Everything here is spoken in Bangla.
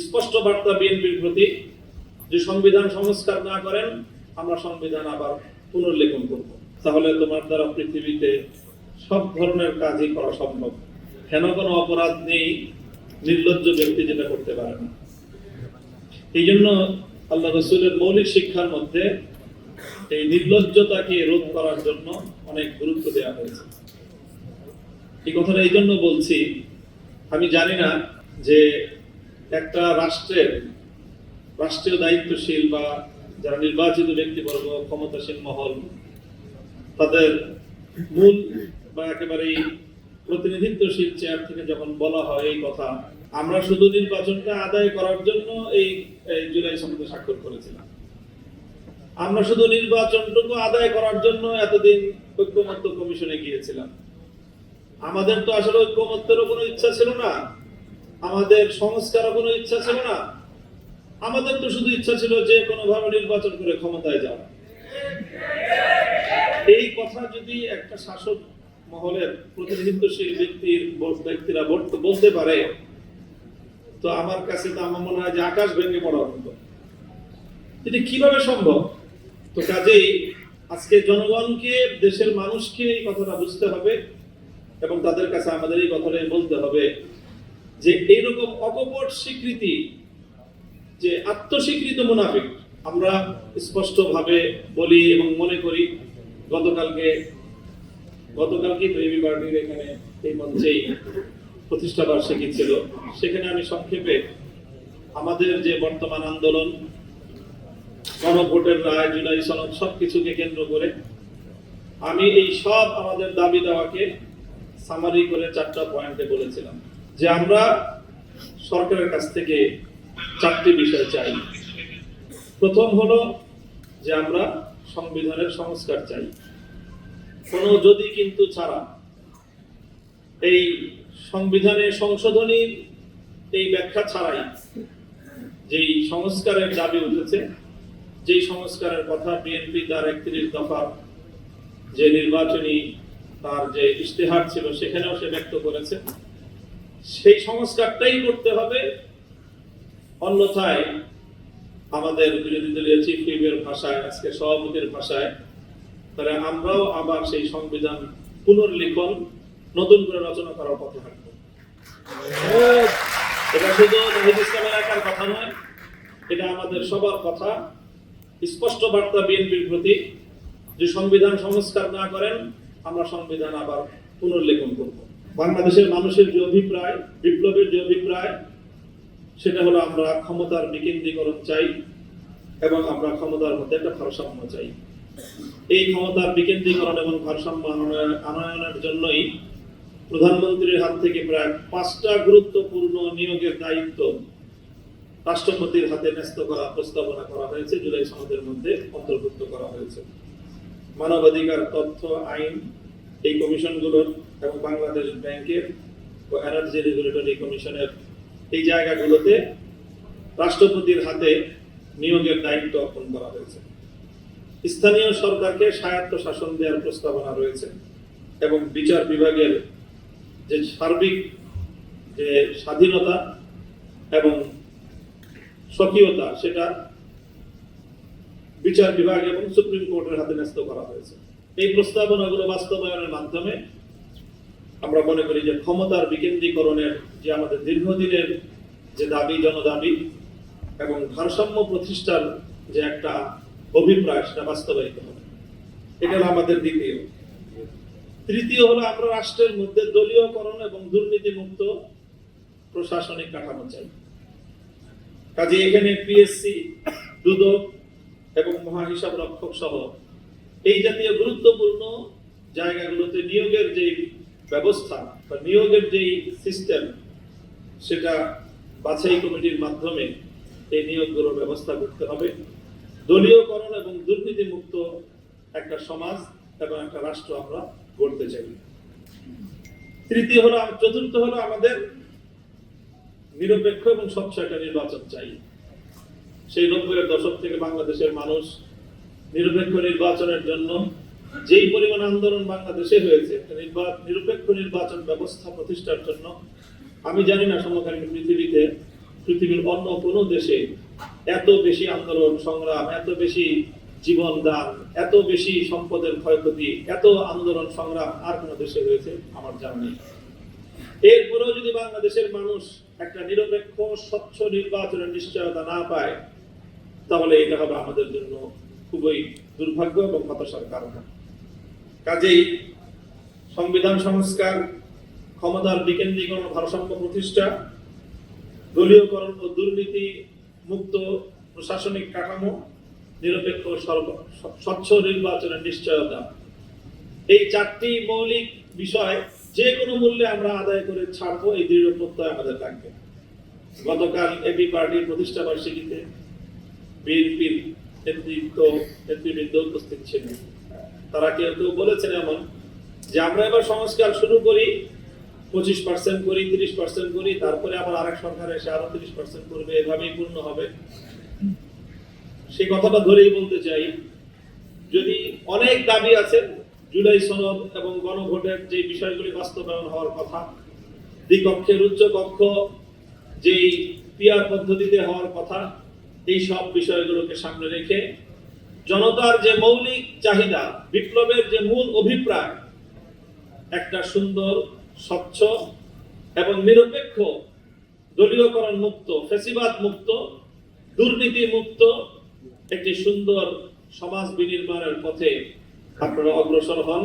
স্পষ্ট বার্তা বিএনপির প্রতি যে সংবিধান সংস্কার না করেন আমরা সংবিধান আবার পুনর্লেখন করব। তাহলে তোমার দ্বারা পৃথিবীতে সব ধরনের কাজই করা সম্ভব। কেন কোনো অপরাধ নেই নির্লজ্জ ব্যক্তি যেটা করতে পারে না। এই জন্য আল্লাহ রাসূলের মৌলিক শিক্ষার মধ্যে এই নির্লজ্জতাকে রোধ করার জন্য অনেক গুরুত্ব দেওয়া হয়েছে। এই কথাটা এই জন্য বলছি, আমি জানি না যে একটা রাষ্ট্রীয় দায়িত্বশীল বা যারা নির্বাচিত ব্যক্তিবর্গ, ক্ষমতাসীন মহল, তাদের মূল বা একেবারেই প্রতিনিধিত্বশীল চেয়ার থেকে যখন বলা হয় এই কথা, আমরা শুধু নির্বাচনটা আদায় করার জন্য এই জুলাই সনদে স্বাক্ষর করেছিলাম, আমরা শুধু নির্বাচনটুকু আদায় করার জন্য এতদিন ঐক্যমত্য কমিশনে গিয়েছিলাম। আমাদের তো আসলে ঐক্যমত্যেরও কোনো ইচ্ছা ছিল না, আমাদের সংস্কারও কোনো ইচ্ছা ছিল না, আমাদের তো শুধু ইচ্ছা ছিল যে কোনোভাবে নির্বাচন করে ক্ষমতায় যাওয়া। এই কথা যদি একটা শাসক মহলের প্রতিনিধিত্বশীল ব্যক্তিরা বলতে পারে, তো আমার কাছে তো আমার মনে হয় যে আকাশ ভেঙে পড়ার মতো। এটা কিভাবে সম্ভব? তো কাজেই আজকে জনগণকে, দেশের মানুষকে এই কথাটা বুঝতে হবে এবং তাদের কাছে আমাদের এই কথাটাই বলতে হবে যে এইরকম অকপট স্বীকৃতি, যে আত্মস্বীকৃত মুনাফিক, আমরা স্পষ্ট ভাবে বলি এবং মনে করি। গতকালকে তো এবি পার্টির এখানে এই মঞ্চেই প্রতিষ্ঠা বার্ষিকী ছিল, সেখানে আমি সংক্ষেপে আমাদের যে বর্তমান আন্দোলন, গণভোটের রায়, জুলাই সনদ, সবকিছুকে কেন্দ্র করে আমি এই সব আমাদের দাবি দেওয়াকে সামারি করে 4টা পয়েন্টে বলেছিলাম যে আমরা সরকারের কাছ থেকে 4টি বিষয় চাই। প্রথম হলো যে আমরা সংবিধানের সংস্কার চাই, কোনো যদি কিন্তু ছাড়া। এই সংবিধানের সংশোধনীর এই ব্যাখ্যা ছাড়াই যেই সংস্কারের দাবি উঠেছে, যেই সংস্কারের কথা বিএনপি তার 31 দফা যে নির্বাচনী তার যে ইশতেহার ছিল সেখানেও সে ব্যক্ত করেছে, সেই সংস্কারটাই করতে হবে। অন্যথায় আমাদের বিরোধী দলীয় চিফ হুইপের ভাষায়, আজকে সভাপতির ভাষায়, তাহলে আমরাও আবার সেই সংবিধান পুনর্লিখন, নতুন করে রচনা করার পথে হাঁটব। এটা শুধু নাহিদ ইসলামের একার কথা নয়, এটা আমাদের সবার কথা। স্পষ্ট বার্তা বিএনপির প্রতি যে সংবিধান সংস্কার না করেন আমরা সংবিধান আবার পুনর্লেখন করব। বাংলাদেশের মানুষের যে অভিপ্রায়, বিপ্লবের যে অভিপ্রায়, সেটা হলো আমরা ক্ষমতার বিকেন্দ্রীকরণ চাই এবং আমরা ক্ষমতার মধ্যে একটা ভারসাম্য চাই। এই ক্ষমতার বিকেন্দ্রীকরণ এবং ভারসাম্য আনয়নের জন্যই প্রধানমন্ত্রীর হাত থেকে প্রায় 5টা গুরুত্বপূর্ণ নিয়োগের দায়িত্ব রাষ্ট্রপতির হাতে ন্যস্ত করার প্রস্তাবনা করা হয়েছে, জুলাই সনদের মধ্যে অন্তর্ভুক্ত করা হয়েছে। মানবাধিকার, তথ্য, আইন এই কমিশনগুলোর এবং বাংলাদেশ ব্যাংকের ও এনার্জি রেগুলেটরি কমিশনের এই জায়গাগুলোতে রাষ্ট্রপতির হাতে নিয়োগের দায়িত্ব অর্পণ করা হয়েছে। স্থানীয় সরকারকে স্বায়ত্ত শাসন দেওয়ার প্রস্তাবনা রয়েছে এবং বিচার বিভাগের যে সার্বিক যে স্বাধীনতা এবং স্বকীয়তা, সেটা বিচার বিভাগ এবং সুপ্রিম কোর্টের হাতে ন্যস্ত করা হয়েছে। এই প্রস্তাবনাগুলো বাস্তবায়নের মাধ্যমে আমরা মনে করি যে ক্ষমতার বিকেন্দ্রীকরণের যে আমাদের দীর্ঘদিনের যে দাবি, জনদাবি এবং ভারসাম্য প্রতিষ্ঠার যে একটা অভিপ্রায়, সেটা বাস্তবায়িত হবে। এটা হলো আমাদের দ্বিতীয়। তৃতীয় হলো আমরা রাষ্ট্রের মধ্যে দলীয়করণ এবং দুর্নীতিমুক্ত প্রশাসনিক কাঠামো চাই। কাজে এখানে পিএসসি, দুদক এবং মহাহিসাব রক্ষক সহ এই জাতীয় গুরুত্বপূর্ণ জায়গাগুলোতে নিয়োগের যে ব্যবস্থা বা নিয়োগের যে সিস্টেম, সেটা বাছাই কমিটির মাধ্যমে এই নিয়োগগুলোর ব্যবস্থা করতে হবে। দলীয়করণ এবং দুর্নীতিমুক্ত একটা সমাজ এবং একটা রাষ্ট্র আমরা গড়তে চাই। চতুর্থ হলো আমাদের নিরপেক্ষ এবং স্বচ্ছ একটা নির্বাচন চাই। সেই 90-এর দশক থেকে বাংলাদেশের মানুষ নিরপেক্ষ নির্বাচনের জন্য যেই পরিমাণ আন্দোলন বাংলাদেশে হয়েছে, নিরপেক্ষ নির্বাচন ব্যবস্থা প্রতিষ্ঠার জন্য, আমি জানি না সমকালীন পৃথিবীতে পৃথিবীর অন্য কোনো দেশে এত বেশি আন্দোলন সংগ্রাম, এত বেশি জীবন দান, এত বেশি সম্পদের ক্ষয়ক্ষতি, এত আন্দোলন সংগ্রাম আর কোনো দেশে হয়েছে আমার জানা নেই। এরপরেও যদি বাংলাদেশের মানুষ একটা নিরপেক্ষ স্বচ্ছ নির্বাচনের নিশ্চয়তা না পায়, তাহলে এটা হবে আমাদের জন্য খুবই দুর্ভাগ্য এবং হতাশার কারণ। কাজেই সংবিধান সংস্কার, ক্ষমতার বিকেন্দ্রীকরণ, ভারসাম্য প্রতিষ্ঠা, দলীয়করণ ও দুর্নীতি মুক্ত প্রশাসনিক কাঠামো, নিরপেক্ষ স্বচ্ছ নির্বাচনের নিশ্চয়তা, এই চারটি মৌলিক বিষয় যে কোনো মূল্যে আমরা আদায় করে ছাড়বো, এই দৃঢ় প্রত্যয় আমাদের থাকবে। গতকাল এবি পার্টির প্রতিষ্ঠা বার্ষিকীতে বিএনপির নেতৃবৃন্দ উপস্থিত ছিলেন। তারা কেউ কেউ বলেছেন এমন যে আমরা এবার সংস্কার শুরু করি, 25% করি, 30% করি, তারপরে আবার আরেক সরকার এসে আরো 30% করবে, এভাবেই পূর্ণ হবে। সেই কথাটা ধরেই বলতে চাই, যদি অনেক দাবি আছে, জুলাই সনদ এবং গণভোটের যে বিষয়গুলি বাস্তবায়ন হওয়ার কথা, দ্বিকক্ষের উচ্চ কক্ষ যেই পিআর পদ্ধতিতে হওয়ার কথা, এই সব বিষয়গুলোকে সামনে রেখে জনতার যে মৌলিক চাহিদা, বিপ্লবের যে মূল অভিপ্রায়, একটা সুন্দর, স্বচ্ছ এবং নিরপেক্ষ, দলীয়করণ মুক্ত, ফ্যাসিবাদ মুক্ত, দুর্নীতি মুক্ত একটি সুন্দর সমাজ বিনির্মাণের পথে আপনারা অগ্রসর হন।